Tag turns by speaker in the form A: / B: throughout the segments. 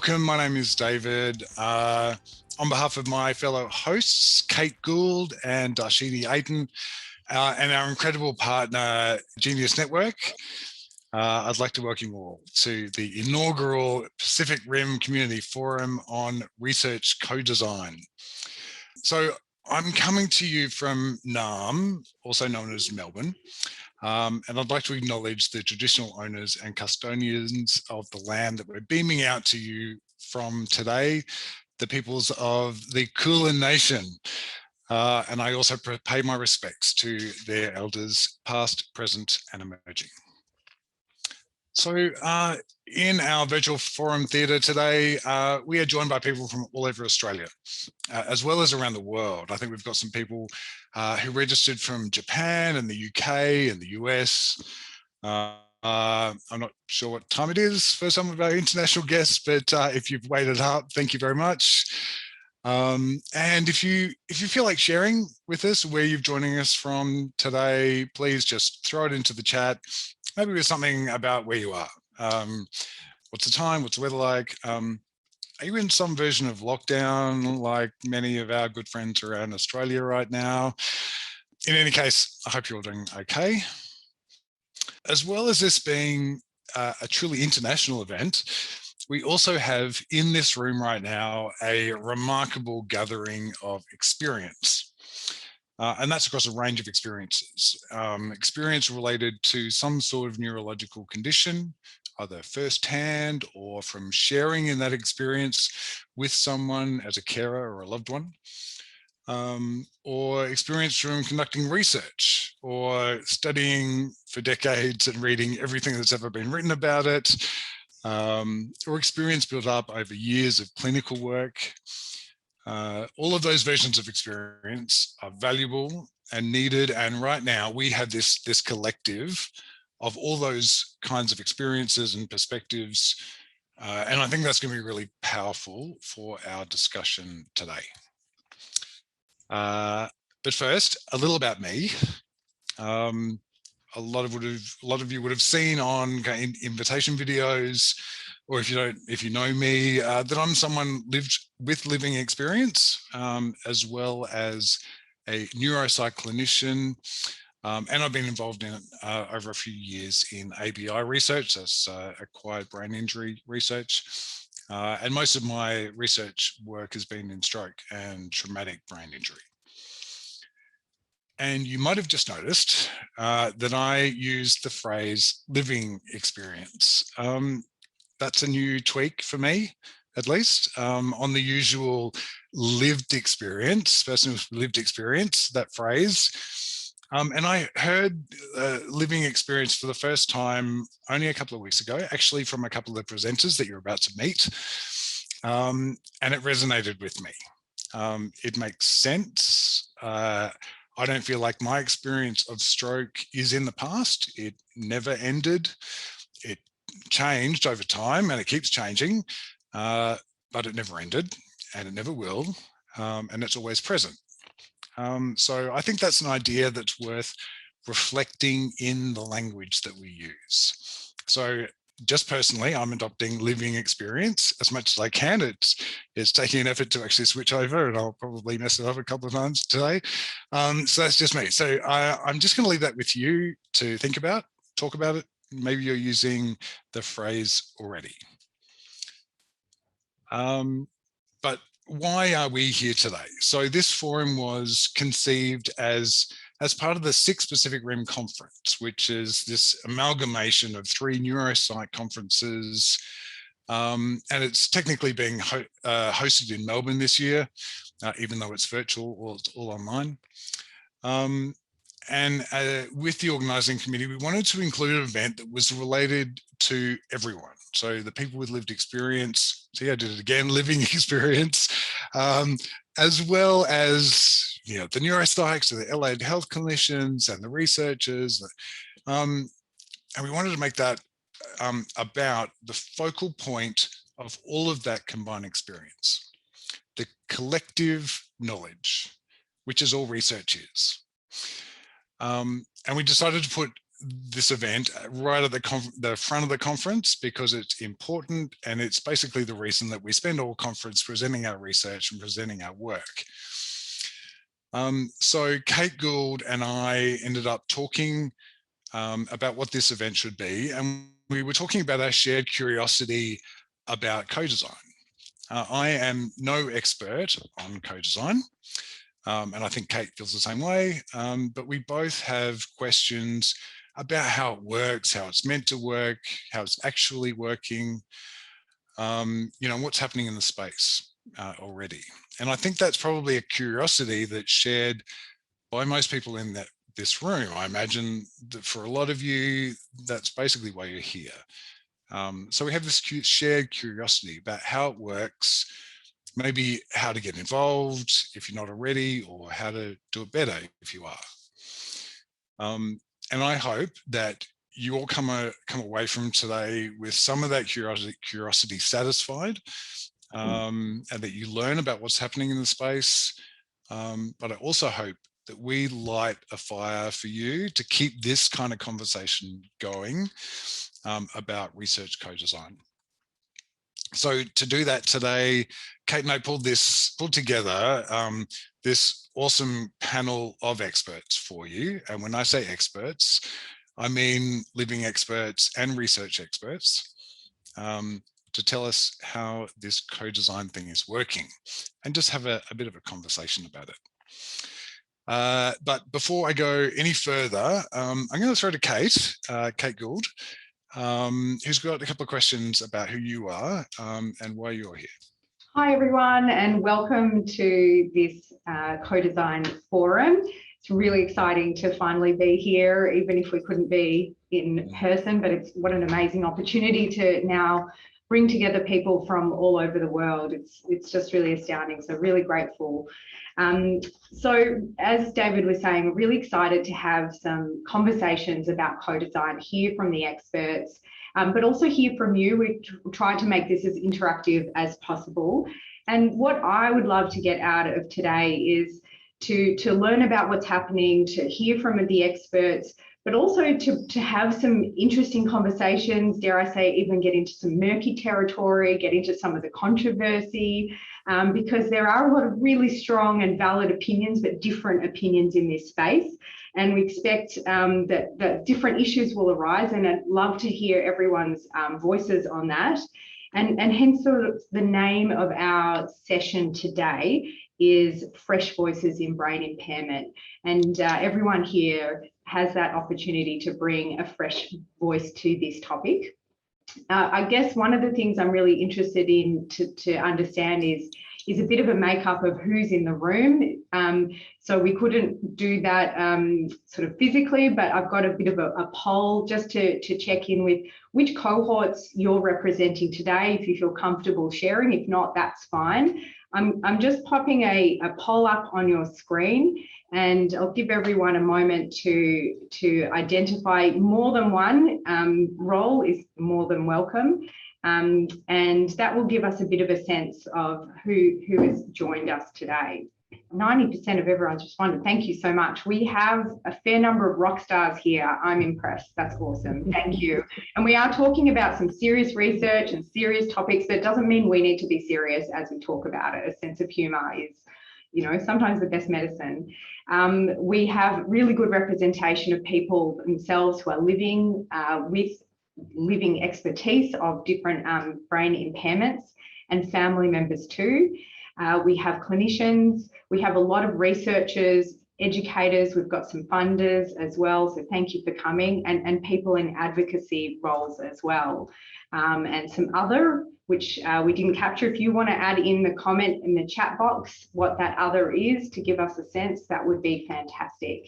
A: welcome. My name is David. On behalf of my fellow hosts, Kate Gould and Darshini Aiton, and our incredible partner, Genius Network, I'd like to welcome you all to the inaugural Pacific Rim Community Forum on Research Co-Design. So I'm coming to you from Naarm, also known as Melbourne. And I'd like to acknowledge the traditional owners and custodians of the land that we're beaming out to you from today, the peoples of the Kulin Nation. And I also pay my respects to their elders, past, present, and emerging. So in our virtual forum theatre today, we are joined by people from all over Australia, as well as around the world. I think we've got some people who registered from Japan and the UK and the US. I'm not sure what time it is for some of our international guests, but if you've waited up, thank you very much. And if you feel like sharing with us where you're joining us from today, please just throw it into the chat. Maybe with something about where you are. What's the time? What's the weather like? Are you in some version of lockdown like many of our good friends around Australia right now? In any case, I hope you're all doing okay. As well as this being a truly international event, we also have in this room right now a remarkable gathering of experience. And that's across a range of experiences. Experience related to some sort of neurological condition, either firsthand or from sharing in that experience with someone as a carer or a loved one, or experience from conducting research or studying for decades and reading everything that's ever been written about it, or experience built up over years of clinical work. All of those versions of experience are valuable and needed. And right now we have this collective of all those kinds of experiences and perspectives. And I think that's going to be really powerful for our discussion today. But first, a little about me. A lot of you would have seen on invitation videos, or if you know me, that I'm someone lived with living experience, as well as a neuropsych clinician, and I've been involved in over a few years in ABI research, that's acquired brain injury research, and most of my research work has been in stroke and traumatic brain injury. And you might have just noticed that I used the phrase living experience. That's a new tweak for me, at least, on the usual lived experience, personal lived experience, that phrase. And I heard living experience for the first time only a couple of weeks ago, actually from a couple of presenters that you're about to meet. And it resonated with me. It makes sense. I don't feel like my experience of stroke is in the past. It never ended. It changed over time and it keeps changing, but it never ended and it never will, and it's always present. So I think that's an idea that's worth reflecting in the language that we use. So just personally, I'm adopting living experience as much as I can. It's taking an effort to actually switch over, and I'll probably mess it up a couple of times today. So that's just me. So I'm just going to leave that with you to think about, talk about it. Maybe you're using the phrase already. But why are we here today? So this forum was conceived as part of the 6th Pacific Rim Conference, which is this amalgamation of 3 neuropsych conferences. And it's technically being hosted in Melbourne this year, even though it's virtual or it's all online. And with the organising committee, we wanted to include an event that was related to everyone. So the people with lived experience, see, I did it again, living experience, as well as the neuropsychs, the allied health clinicians and the researchers. And we wanted to make that about the focal point of all of that combined experience, the collective knowledge, which is all research is. And we decided to put this event right at the front of the conference because it's important, and it's basically the reason that we spend all conference presenting our research and presenting our work. So Kate Gould and I ended up talking about what this event should be, and we were talking about our shared curiosity about co-design. I am no expert on co-design, and I think Kate feels the same way, but we both have questions about how it works, how it's meant to work, how it's actually working, what's happening in the space already. And I think that's probably a curiosity that's shared by most people in this room. I imagine that for a lot of you, that's basically why you're here. So we have this shared curiosity about how it works, maybe how to get involved if you're not already, or how to do it better if you are. And I hope that you all come away from today with some of that curiosity satisfied, and that you learn about what's happening in the space. But I also hope that we light a fire for you to keep this kind of conversation going about research co-design. So to do that today, Kate and I pulled together this awesome panel of experts for you. And when I say experts, I mean living experts and research experts, to tell us how this co-design thing is working and just have a bit of a conversation about it. But before I go any further, I'm going to throw to Kate, Kate Gould, who's got a couple of questions about who you are and why you're here.
B: Hi everyone, and welcome to this co-design forum. It's really exciting to finally be here, even if we couldn't be in person, but what an amazing opportunity to now bring together people from all over the world. It's just really astounding, so really grateful. So as David was saying, we're really excited to have some conversations about co-design, hear from the experts, but also hear from you. We tried to make this as interactive as possible. And what I would love to get out of today is to learn about what's happening, to hear from the experts, but also to have some interesting conversations, dare I say, even get into some murky territory, get into some of the controversy, because there are a lot of really strong and valid opinions, but different opinions in this space. And we expect that different issues will arise, and I'd love to hear everyone's voices on that. And hence the name of our session today is Fresh Voices in Brain Impairment. And everyone here has that opportunity to bring a fresh voice to this topic. I guess one of the things I'm really interested in to understand is a bit of a makeup of who's in the room. So we couldn't do that sort of physically, but I've got a bit of a poll just to check in with which cohorts you're representing today, if you feel comfortable sharing. If not, that's fine. I'm just popping a poll up on your screen, and I'll give everyone a moment to identify. More than one role is more than welcome. And that will give us a bit of a sense of who has joined us today. 90% of everyone's responded. Thank you so much. We have a fair number of rock stars here. I'm impressed. That's awesome. Thank you. And we are talking about some serious research and serious topics. That doesn't mean we need to be serious as we talk about it. A sense of humor is, sometimes the best medicine. We have really good representation of people themselves who are living with living expertise of different brain impairments, and family members too. We have clinicians, we have a lot of researchers, educators, we've got some funders as well, so thank you for coming, and people in advocacy roles as well. And some other, which we didn't capture. If you want to add in the comment in the chat box what that other is to give us a sense, that would be fantastic.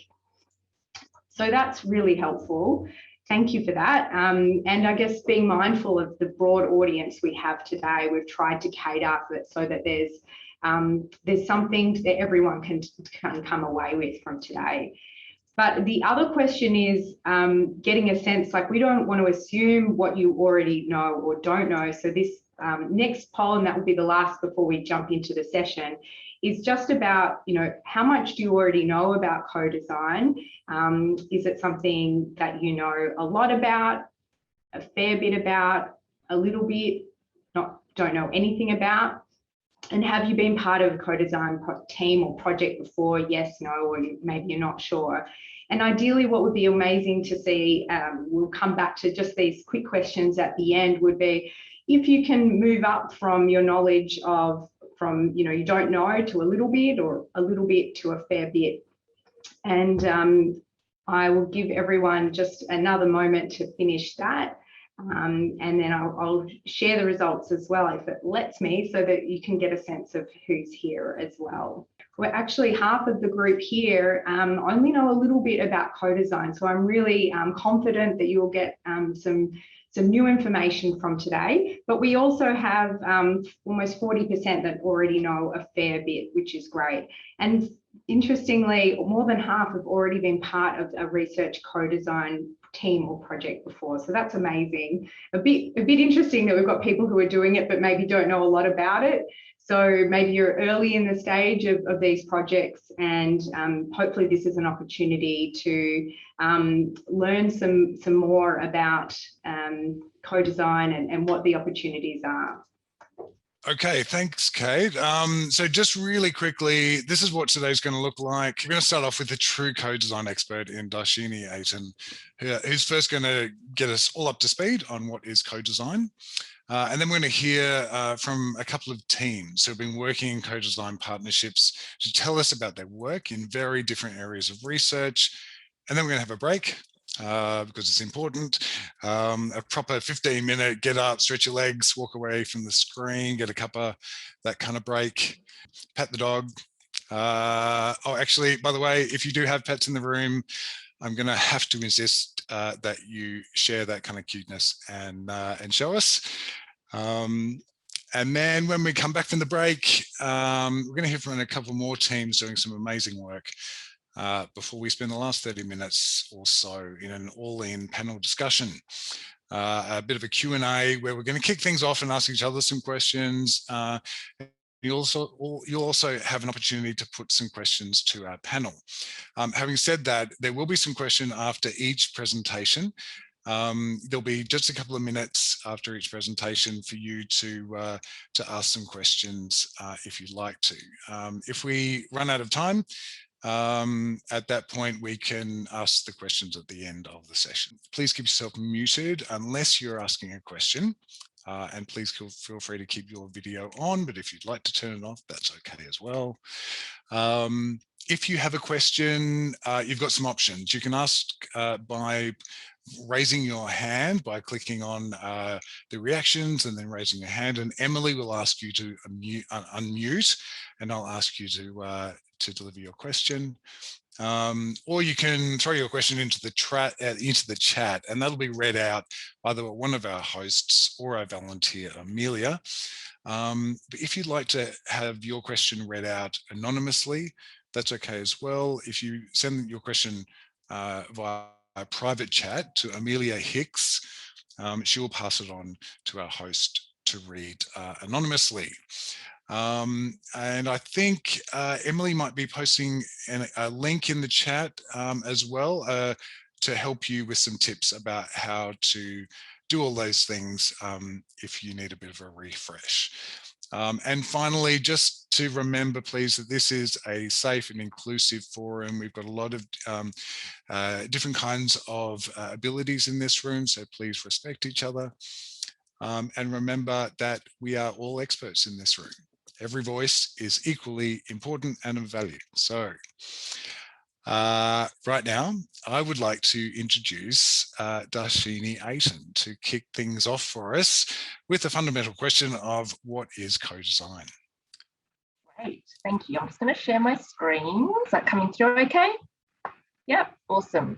B: So that's really helpful. Thank you for that. And I guess being mindful of the broad audience we have today, we've tried to cater it so that there's something that everyone can come away with from today. But the other question is getting a sense, like, we don't want to assume what you already know or don't know. So this next poll, and that will be the last before we jump into the session, is just about, how much do you already know about co-design? Is it something that you know a lot about, a fair bit about, a little bit, don't know anything about? And have you been part of a co-design team or project before? Yes, no, or maybe you're not sure. And ideally, what would be amazing to see, we'll come back to just these quick questions at the end, would be if you can move up from your knowledge from you don't know to a little bit, or a little bit to a fair bit. And I will give everyone just another moment to finish that. And then I'll share the results as well, if it lets me, so that you can get a sense of who's here as well. We're actually half of the group here only know a little bit about co-design. So I'm really confident that you'll get some new information from today, but we also have almost 40% that already know a fair bit, which is great. And interestingly, more than half have already been part of a research co-design team or project before. So that's amazing. A bit interesting that we've got people who are doing it, but maybe don't know a lot about it. So maybe you're early in the stage of these projects, and hopefully this is an opportunity to learn some more about co-desigon and what the opportunities are.
A: Okay, thanks, Kate. So just really quickly, this is what today's going to look like. We're going to start off with a true co-design expert in Darshini Aiton, who's first going to get us all up to speed on what is co-design. And then we're going to hear from a couple of teams who've been working in co-design partnerships to tell us about their work in very different areas of research. And then we're going to have a break. Because it's important, a proper 15-minute get up, stretch your legs, walk away from the screen, get a cuppa, that kind of break, pat the dog. Oh, actually, by the way, if you do have pets in the room, I'm going to have to insist that you share that kind of cuteness and show us. And then when we come back from the break, we're going to hear from a couple more teams doing some amazing work. Before we spend the last 30 minutes or so in an all-in panel discussion. A bit of a Q&A where we're going to kick things off and ask each other some questions. You'll also have an opportunity to put some questions to our panel. Having said that, there will be some questions after each presentation. There'll be just a couple of minutes after each presentation for you to ask some questions if you'd like to. If we run out of time, at that point, we can ask the questions at the end of the session. Please keep yourself muted unless you're asking a question, and please feel free to keep your video on, but if you'd like to turn it off, that's okay as well. If you have a question, you've got some options. You can ask by raising your hand by clicking on the reactions and then raising your hand, and Emily will ask you to unmute, and I'll ask you to deliver your question, or you can throw your question into the chat, and that'll be read out by either one of our hosts or our volunteer, Amelia. But if you'd like to have your question read out anonymously, that's okay as well. If you send your question via a private chat to Amelia Hicks, she will pass it on to our host to read anonymously. And I think Emily might be posting a link in the chat as well to help you with some tips about how to do all those things if you need a bit of a refresh. And finally, just to remember, please, that this is a safe and inclusive forum. We've got a lot of different kinds of abilities in this room, so please respect each other. And remember that we are all experts in this room. Every voice is equally important and of value. So right now, I would like to introduce Darshini Aiton to kick things off for us with the fundamental question of what is co-design?
C: Great, thank you. I'm just going to share my screen. Is that coming through okay? Yep, awesome.